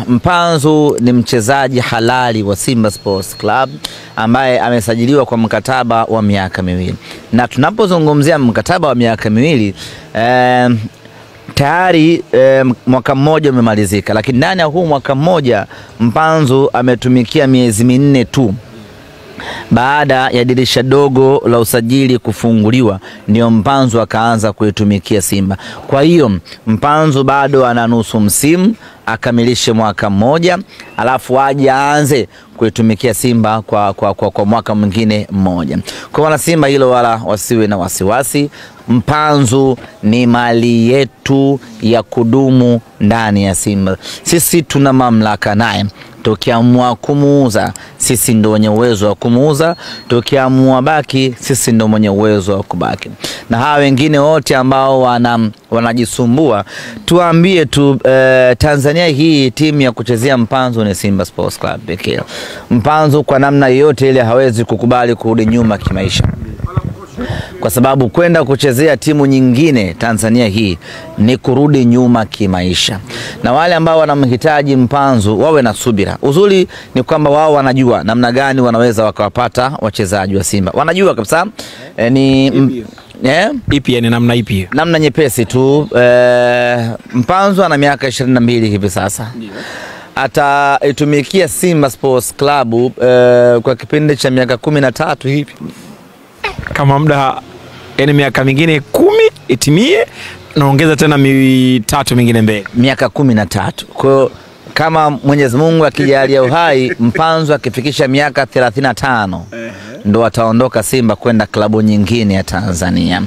Mpanzu ni mchezaji halali wa Simba Sports Club ambaye amesajiliwa kwa mkataba wa miaka 2. Na tunapozungumzia mkataba wa miaka 2, tayari mwaka mmoja umemalizika, lakini ndani ya huu mwaka mmoja Mpanzu ametumikia miezi 4 tu. Baada ya dirisha dogo la usajili kufunguliwa, ndio Mpanzu akaanza kuitumikia Simba. Kwa hiyo Mpanzu bado ana nusu msimu akamilishe mwaka mmoja, alafu aje aanze kuitumikia Simba kwa mwaka mwingine mmoja. Kwa wana Simba hilo wala wasiwe na wasiwasi. Mpanzu ni mali yetu ya kudumu ndani ya Simba. Sisi tuna mamlaka naye. Tukiamua kumuuza, sisi ndio wenye uwezo wa kumuuza. Tukiamua baki, sisi ndio mwenye uwezo wa kubaki. Na hawa wengine wote ambao wanajisumbua, tuambie tu Tanzania hii timu ya kuchezea Mpanzu ni Simba Sports Club pekee. Mpanzu kwa namna yote ile hawezi kukubali kurudi nyuma kimaisha. Kwa sababu kwenda kuchezea timu nyingine Tanzania hii ni kurudi nyuma kimaisha. Na wale ambao wanamhitaji Mpanzu wawe na subira. Uzuri ni kwamba wao wanajua namna gani wanaweza wakawapata wachezaji wa Simba. Wanajua kabisa ipi ni namna ipi? Namna nyepesi tu. Mpanzu ana miaka 22 hivi sasa. Ataitumikia Simba Sports Club kwa kipindi cha miaka 13 hivi. Kama muda miaka mingine 10 itimie, naongeza tena 3 mingine mbele, miaka 13. Kwa hiyo kama Mwenyezi Mungu akijalia uhai, Mpanzu akifikisha miaka 35 ndo ataondoka Simba kwenda klabu nyingine ya Tanzania.